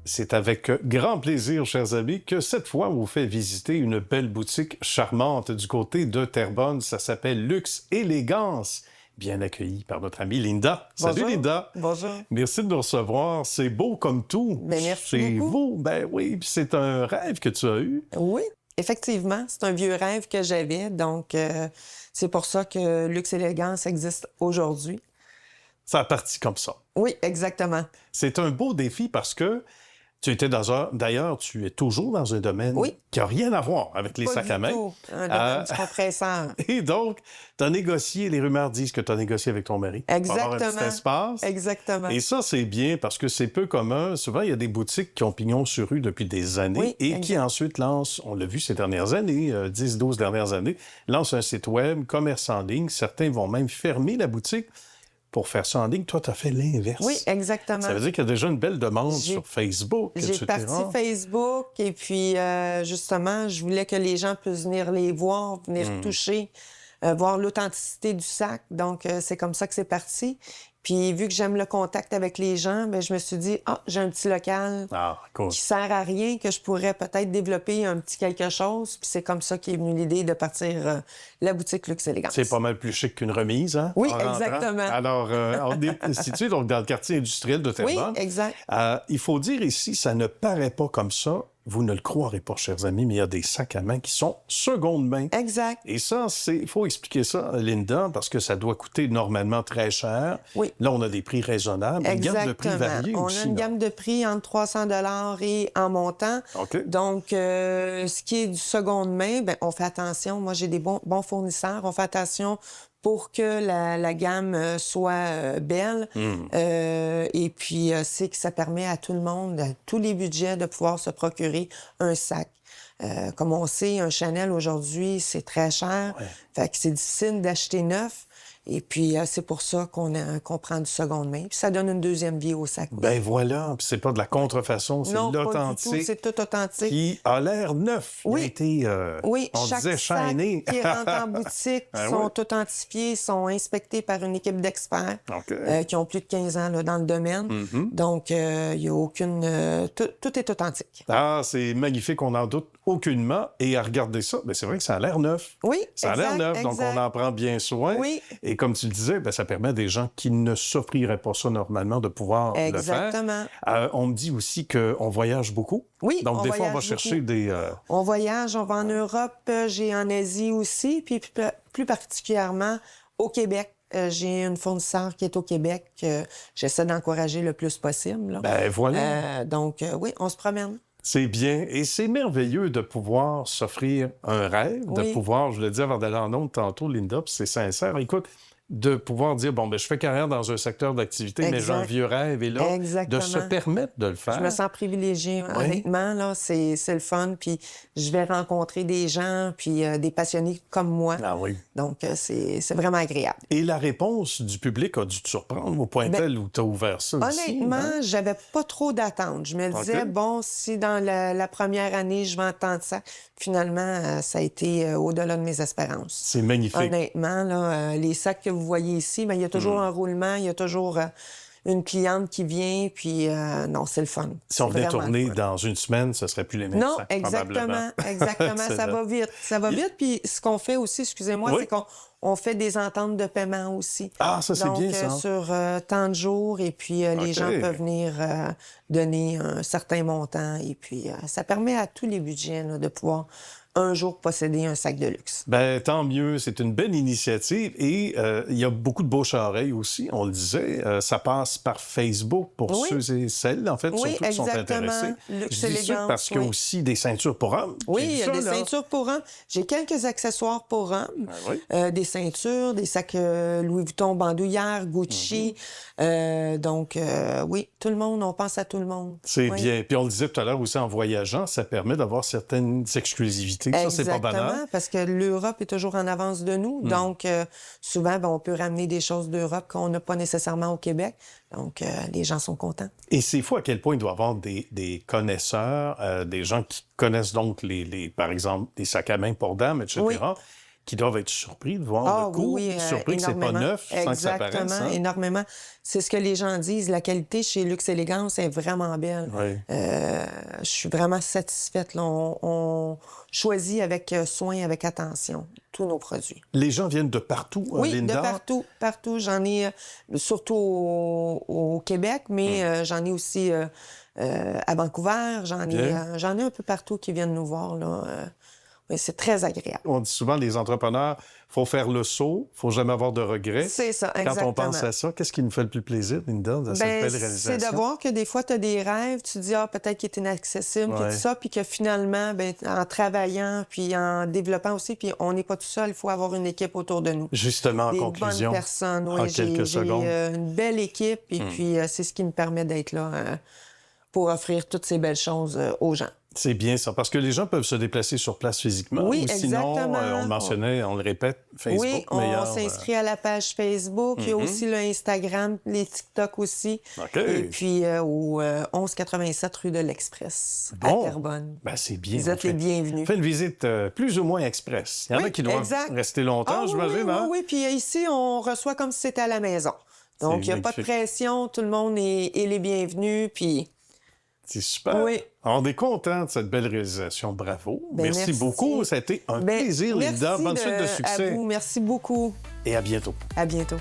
C'est avec grand plaisir, chers amis, que cette fois, on vous fait visiter une belle boutique charmante du côté de Terrebonne. Ça s'appelle Luxe Élégance. Bien accueilli par notre amie Linda. Bonjour. Salut Linda. Bonjour. Merci de nous recevoir. C'est beau comme tout. Bien, merci C'est beaucoup. beau. Ben oui, puis c'est un rêve que tu as eu. Oui, effectivement, c'est un vieux rêve que j'avais. Donc, c'est pour ça que Luxe Élégance existe aujourd'hui. Ça a parti comme ça. Oui, exactement. C'est un beau défi parce que tu étais dans un... D'ailleurs, tu es toujours dans un domaine qui n'a rien à voir avec les Pas sacs du à main. tout. Un domaine du compresseur. Et donc, tu as négocié, les rumeurs disent que tu as négocié avec ton mari. Exactement. Pour avoir un petit espace. Exactement. Et ça, c'est bien parce que c'est peu commun. Souvent, il y a des boutiques qui ont pignon sur rue depuis des années et qui ensuite lancent, on l'a vu ces dernières années, 10-12 dernières années, lancent un site web, commerce en ligne. Certains vont même fermer la boutique pour faire ça en ligne. Toi, tu as fait l'inverse. Oui, exactement. Ça veut dire qu'il y a déjà une belle demande sur Facebook, etc. J'ai parti Facebook et puis, justement, je voulais que les gens puissent venir les voir, venir toucher, voir l'authenticité du sac. Donc, c'est comme ça que c'est parti. Puis, vu que j'aime le contact avec les gens, bien, je me suis dit, j'ai un petit local qui sert à rien, que je pourrais peut-être développer un petit quelque chose. Puis c'est comme ça qu'est venue l'idée de partir la boutique Luxe Élégance. C'est pas mal plus chic qu'une remise, hein? Oui, exactement. Alors, on est situé donc, dans le quartier industriel de Terrebonne. Oui, exact. Il faut dire ici, ça ne paraît pas comme ça. Vous ne le croirez pas, chers amis, mais il y a des sacs à main qui sont seconde main. Exact. Et ça, il faut expliquer ça, Linda, parce que ça doit coûter normalement très cher. Oui. Là, on a des prix raisonnables, une gamme de prix variée on aussi. On a une gamme de prix entre 300 $ et en montant. OK. Donc, ce qui est du seconde main, bien, on fait attention. Moi, j'ai des bons fournisseurs. On fait attention pour que la gamme soit belle. Et puis, c'est que ça permet à tout le monde, à tous les budgets, de pouvoir se procurer un sac. Comme on sait, un Chanel aujourd'hui, c'est très cher. Ouais. Fait que c'est difficile d'acheter neuf. Et puis, c'est pour ça qu'on prend du seconde main. Puis ça donne une deuxième vie au sac. Ben voilà, puis c'est pas de la contrefaçon, c'est de l'authentique. Non, c'est tout authentique. Qui a l'air neuf. Oui. Il a été, on chaque disait, sac shiny. qui rentre en boutique sont authentifiés, sont inspectés par une équipe d'experts qui ont plus de 15 ans là, dans le domaine. Donc, il n'y a aucune... tout est authentique. Ah, c'est magnifique, on n'en doute aucunement. Et à regarder ça, ben c'est vrai que ça a l'air neuf. Oui, ça a l'air neuf, donc on en prend bien soin. Oui. Et comme tu le disais, ben, ça permet à des gens qui ne s'offriraient pas ça normalement de pouvoir le faire. Exactement. On me dit aussi qu'on voyage beaucoup. Oui, donc des fois, on va chercher des... On voyage, on va en Europe, j'ai en Asie aussi, puis plus particulièrement au Québec. J'ai une fournisseur qui est au Québec. J'essaie d'encourager le plus possible. Là. Ben voilà. Donc, oui, on se promène. C'est bien. Et c'est merveilleux de pouvoir s'offrir un rêve, de pouvoir, je le dis avant d'aller en ondes tantôt, Linda, puis c'est sincère. Écoute, de pouvoir dire, bon, ben je fais carrière dans un secteur d'activité, mais j'ai un vieux rêve. Et là, de se permettre de le faire. Je me sens privilégiée, honnêtement. Là, c'est le fun. Puis je vais rencontrer des gens, puis des passionnés comme moi. Ah oui. Donc, c'est vraiment agréable. Et la réponse du public a dû te surprendre au point tel où tu as ouvert ça honnêtement, aussi, hein? j'avais pas trop d'attentes. Je me disais, bon, si dans la première année, je vais entendre ça, finalement, ça a été au-delà de mes espérances. C'est magnifique. Honnêtement, là, les sacs que vous voyez ici, bien, il y a toujours un roulement, il y a toujours une cliente qui vient, puis non, c'est le fun. Si on venait tourner dans une semaine, ce serait plus les mêmes non, sacs, exactement. Ça va vite. Ça va vite, puis ce qu'on fait aussi, excusez-moi, c'est qu'on fait des ententes de paiement aussi. Ah, ça, c'est bien, ça. Donc, sur tant de jours, et puis les gens peuvent venir donner un certain montant, et puis ça permet à tous les budgets là, de pouvoir un jour posséder un sac de luxe. Ben tant mieux, c'est une belle initiative et il y a beaucoup de bouche-à-oreille aussi, on le disait. Ça passe par Facebook pour ceux et celles, en fait, surtout qui sont intéressés. Luxe Je dis ça parce qu'il y a aussi des ceintures pour hommes. Oui, il y a des ceintures pour hommes. J'ai quelques accessoires pour hommes. Des ceintures, des sacs Louis Vuitton, bandoulière, Gucci. Donc, oui, tout le monde, on pense à tout le monde. C'est bien. Puis on le disait tout à l'heure aussi, en voyageant, ça permet d'avoir certaines exclusivités. Ça, c'est pas banal. Exactement, parce que l'Europe est toujours en avance de nous. Donc, souvent, on peut ramener des choses d'Europe qu'on n'a pas nécessairement au Québec. Donc, les gens sont contents. Et c'est fou à quel point il doit y avoir des connaisseurs, des gens qui connaissent donc, par exemple, des sacs à main pour dames, etc., qui doivent être surpris de voir le coût. Surpris que c'est pas neuf sans que ça paraisse. Exactement, énormément. C'est ce que les gens disent. La qualité chez Luxe Élégance est vraiment belle. Oui. Je suis vraiment satisfaite. Là. On choisit avec soin, avec attention, tous nos produits. Les gens viennent de partout, Oui, Linda? de partout, partout. J'en ai surtout au Québec, mais j'en ai aussi à Vancouver. J'en ai un peu partout qui viennent nous voir, là. Oui, c'est très agréable. On dit souvent, les entrepreneurs, il faut faire le saut, il ne faut jamais avoir de regrets. C'est ça, exactement. Quand on pense à ça, qu'est-ce qui nous fait le plus plaisir, Linda, dans cette belle réalisation? C'est de voir que des fois, tu as des rêves, tu te dis, peut-être qu'il est inaccessible, puis tout ça, puis que finalement, en travaillant, puis en développant aussi, puis on n'est pas tout seul, il faut avoir une équipe autour de nous. Justement, en conclusion, bonnes personnes, en quelques secondes. J'ai une belle équipe, et puis c'est ce qui me permet d'être là pour offrir toutes ces belles choses aux gens. C'est bien ça, parce que les gens peuvent se déplacer sur place physiquement. Oui, ou sinon, exactement. on le mentionnait, on le répète, Facebook. Oui, on s'inscrit à la page Facebook. Il y a aussi le Instagram, les TikTok aussi. OK. Et puis au 1187 rue de l'Express, à Terrebonne. Ben, c'est bien. Vous êtes les bienvenus. Fait une visite plus ou moins express. Il y en a qui doivent rester longtemps, j'imagine. Oui. Puis ici, on reçoit comme si c'était à la maison. Donc, il n'y a pas de pression. Tout le monde est les bienvenus. Puis... C'est super. Oui. On est content de cette belle réalisation. Bravo. Merci beaucoup. Ça a été un plaisir, Linda. Bonne suite de succès. À vous. Merci beaucoup. Et à bientôt. À bientôt.